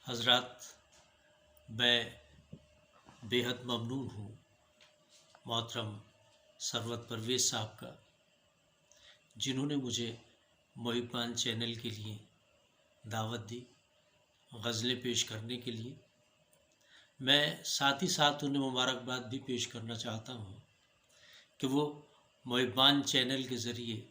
हज़रात, मैं बेहद ममनून हूँ मोहतरम सरवत परवेज़ साहब का, जिन्होंने मुझे मोहिब्बान चैनल के लिए दावत दी गज़लें पेश करने के लिए। मैं साथ ही साथ उन्हें मुबारकबाद भी पेश करना चाहता हूँ कि वो मोहिब्बान चैनल के ज़रिए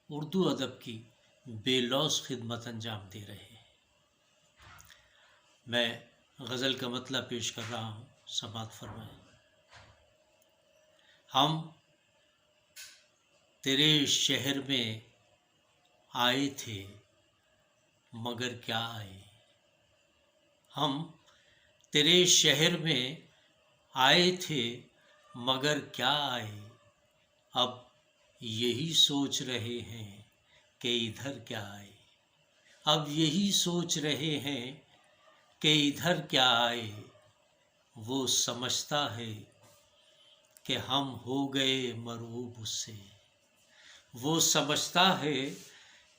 उर्दू अदब की बेलौस खिदमत अंजाम दे रहे हैं। मैं गज़ल का मतलब पेश कर रहा हूँ, समाअत फरमाएं। हम तेरे शहर में आए थे मगर क्या आए। हम तेरे शहर में आए थे मगर क्या आए। अब यही सोच रहे हैं कि इधर क्या आए। अब यही सोच रहे हैं कि इधर क्या आए। वो समझता है कि हम हो गए मरऊब उससे। वो समझता है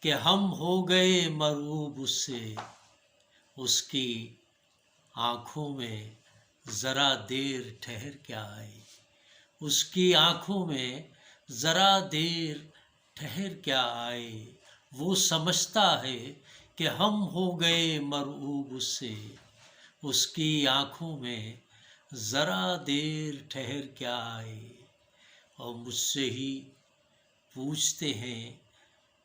कि हम हो गए मरऊब उससे। उसकी आँखों में ज़रा देर ठहर क्या आए। उसकी आँखों में ज़रा देर ठहर क्या आए। वो समझता है कि हम हो गए मरऊब उससे। उसकी आँखों में ज़रा देर ठहर क्या आए। और मुझसे ही पूछते हैं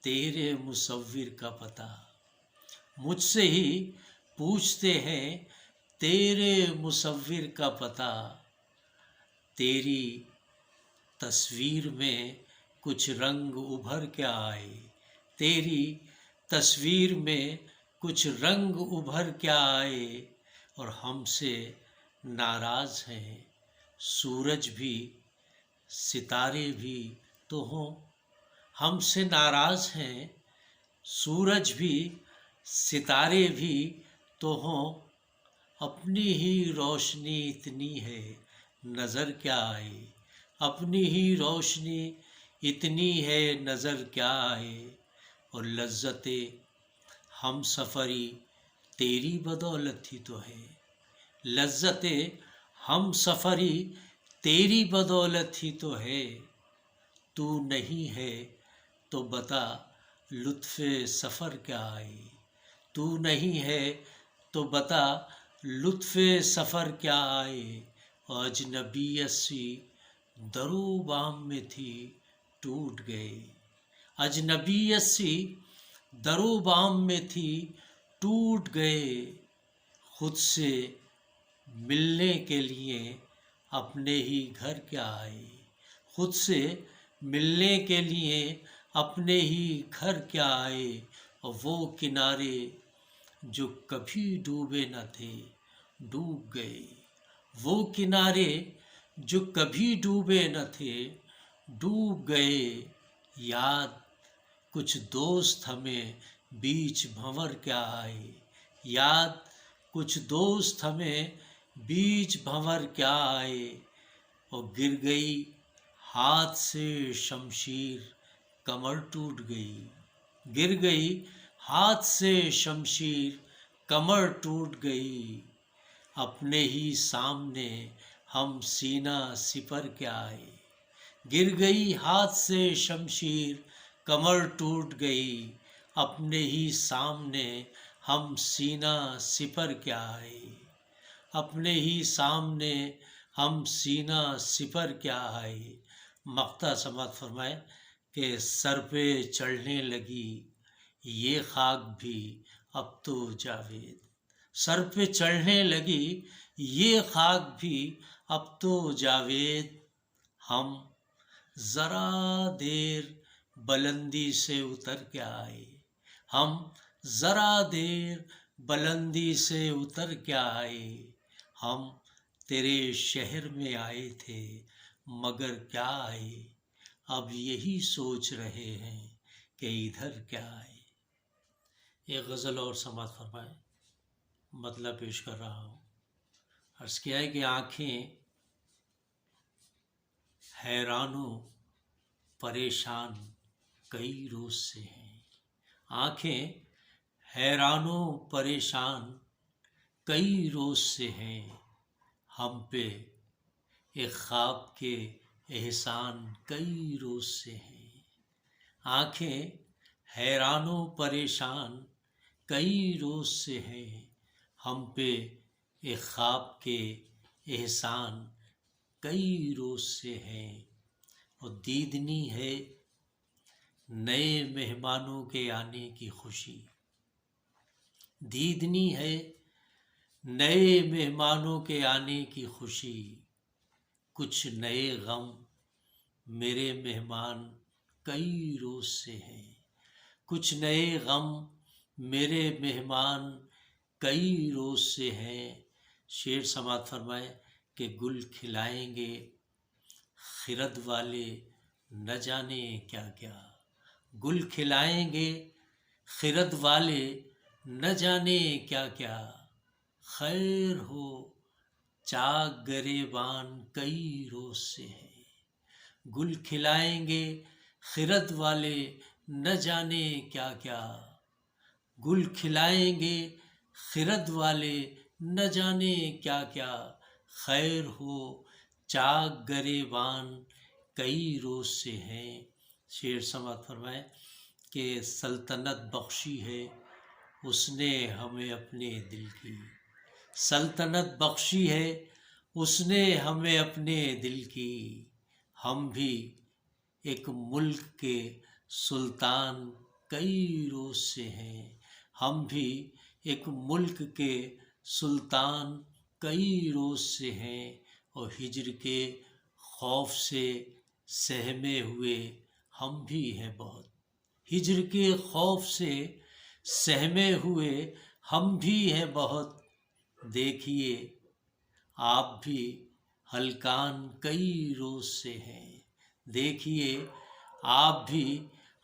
तेरे मुसव्विर का पता। मुझसे ही पूछते हैं तेरे मुसव्विर का पता। तेरी तस्वीर में कुछ रंग उभर क्या आए। तेरी तस्वीर में कुछ रंग उभर क्या आए। और हमसे नाराज़ हैं सूरज भी सितारे भी तो हों। हमसे नाराज़ हैं सूरज भी सितारे भी तो हों। अपनी ही रोशनी इतनी है नज़र क्या आए। अपनी ही रोशनी इतनी है नज़र क्या आए। और लज्जते हम सफ़री तेरी बदौलत ही तो है। लज्जते हम सफ़री तेरी बदौलत ही तो है। तू नहीं है तो बता लुत्फ़े सफ़र क्या आए। तू नहीं है तो बता लुत्फ़े सफ़र क्या आए। अजनबीयत सी दरो बाम में थी टूट गए। अजनबीयत सी दरो बाम में थी टूट गए। खुद से मिलने के लिए अपने ही घर क्या आए। खुद से मिलने के लिए अपने ही घर क्या आए। और वो किनारे जो कभी डूबे न थे डूब गए। वो किनारे जो कभी डूबे न थे डूब गए। याद कुछ दोस्त हमें बीच भंवर क्या आए। याद कुछ दोस्त हमें बीच भंवर क्या आए। और गिर गई हाथ से शमशीर कमर टूट गई। गिर गई हाथ से शमशीर कमर टूट गई। अपने ही सामने हम सीना सिपर क्या आए। गिर गई हाथ से शमशीर कमर टूट गई। अपने ही सामने हम सीना सिपर क्या आए। अपने ही सामने हम सीना सिपर क्या आए। मक्ता समाअत फरमाए कि सर पे चढ़ने लगी ये खाक भी अब तो जावेद। सर पे चढ़ने लगी ये खाक भी अब तो जावेद। हम ज़रा देर बुलंदी से उतर क्या आए। हम ज़रा देर बुलंदी से उतर क्या आए। हम तेरे शहर में आए थे मगर क्या आए। अब यही सोच रहे हैं कि इधर क्या आए। एक गज़ल और समाअत फरमाएं। मतलब पेश कर रहा हूँ। अर्ज़ किया है कि आँखें हैरानो परेशान कई रोज़ से हैं। आँखें हैरानो परेशान कई रोज से हैं हम पे, एक ख्वाब के एहसान कई रोज से हैं। आंखें हैरानो परेशान कई रोज से हैं हम पे, एक ख्वाब के एहसान कई रोज से हैं। और दीदनी है नए मेहमानों के आने की खुशी, दीदनी है नए मेहमानों के आने की खुशी। कुछ नए गम मेरे मेहमान कई रोज से हैं, कुछ नए गम मेरे मेहमान कई रोज से हैं। शेर समात फरमाए कि गुल खिलाएंगे खिरद वाले न जाने क्या क्या, गुल खिलाएंगे खिरद वाले न जाने क्या क्या। खैर हो चाक गरेबान कई रोज से है, गुल खिलाएंगे खिरद वाले न जाने क्या क्या, गुल खिलाएंगे खिरद वाले न जाने क्या क्या। खैर हो चाक गरेबान कई रोज से हैं। शेर समात फरमाए कि सल्तनत बख्शी है उसने हमें अपने दिल की, सल्तनत बख्शी है उसने हमें अपने दिल की। हम भी एक मुल्क के सुल्तान कई रोज से हैं, हम भी एक मुल्क के सुल्तान कई रोज से हैं। और हिज्र के खौफ से सहमे हुए हम भी हैं बहुत, हिज्र के खौफ से सहमे हुए हम भी हैं बहुत। देखिए आप भी हलकान कई रोज से हैं, देखिए आप भी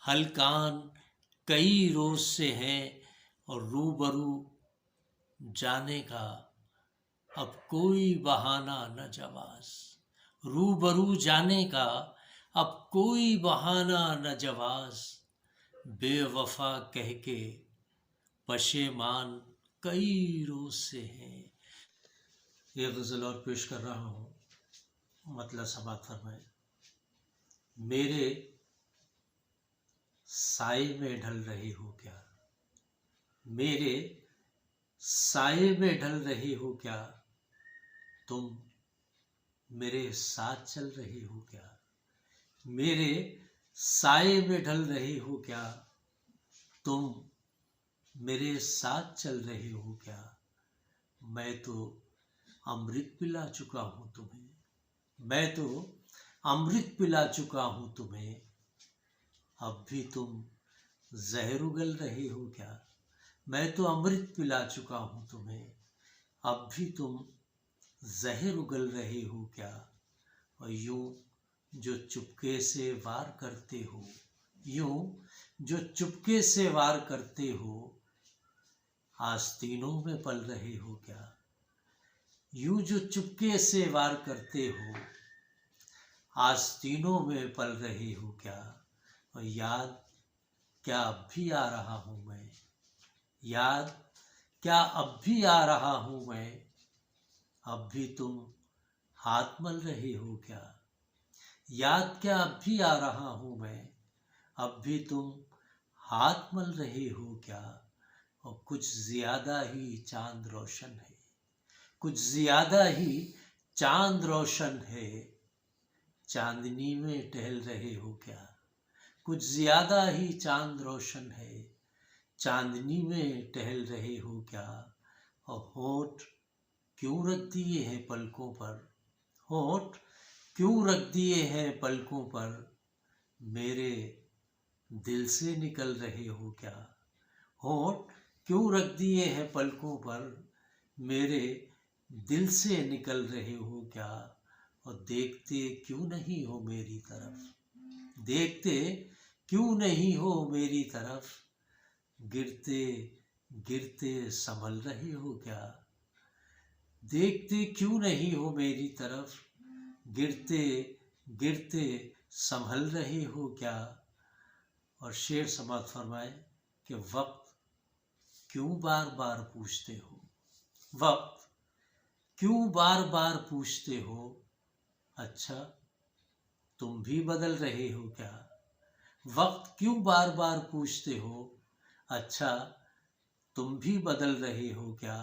हलकान कई रोज से हैं। और रूबरू जाने का अब कोई बहाना न जवाज, रूबरू जाने का अब कोई बहाना न जवाज। बेवफा कह के पशेमान कई रोज से हैं। ये गज़ल और पेश कर रहा हूँ, मतलब समात फरमाए। मेरे साए में ढल रही हो क्या, मेरे साए में ढल रही हो क्या, तुम मेरे साथ चल रही हो क्या, मेरे साए में ढल रही हो क्या, तुम मेरे साथ चल रही हो क्या। मैं तो अमृत पिला चुका हूँ तुम्हें, मैं तो अमृत पिला चुका हूँ तुम्हें, अब भी तुम जहर उगल रहे हो क्या। मैं तो अमृत पिला चुका हूँ तुम्हें, अब भी तुम जहर उगल रहे हो क्या। और यूं जो चुपके से वार करते हो, यूं जो चुपके से वार करते हो, आस्तीनों में पल रहे हो क्या। यूं जो चुपके से वार करते हो, आस्तीनों में पल रहे हो क्या। और याद क्या अब भी आ रहा हूँ मैं, याद क्या अब भी आ रहा हूँ मैं, अब भी तुम हाथ मल रहे हो क्या। याद क्या अब भी आ रहा हूँ मैं, अब भी तुम हाथ मल रहे हो क्या। और कुछ ज्यादा ही चांद रोशन है, कुछ ज्यादा ही चांद रोशन है, चांदनी में टहल रहे हो क्या। कुछ ज्यादा ही चांद रोशन है, चांदनी में टहल रहे हो क्या। और होठ क्यों रख दिए हैं पलकों पर, होठ क्यों रख दिए हैं पलकों पर, मेरे दिल से निकल रहे हो क्या। होठ क्यों रख दिए हैं पलकों पर, मेरे दिल से निकल रहे हो क्या। और देखते क्यों नहीं हो मेरी तरफ, देखते क्यों नहीं हो मेरी तरफ, गिरते गिरते संभल रहे हो क्या। देखते क्यों नहीं हो मेरी तरफ, गिरते गिरते संभल रहे हो क्या। और शेर समात फरमाए कि वक्त क्यों बार बार पूछते हो, वक्त क्यों बार बार पूछते हो, अच्छा तुम भी बदल रहे हो क्या? वक्त क्यों बार बार पूछते हो, अच्छा तुम भी बदल रहे हो क्या?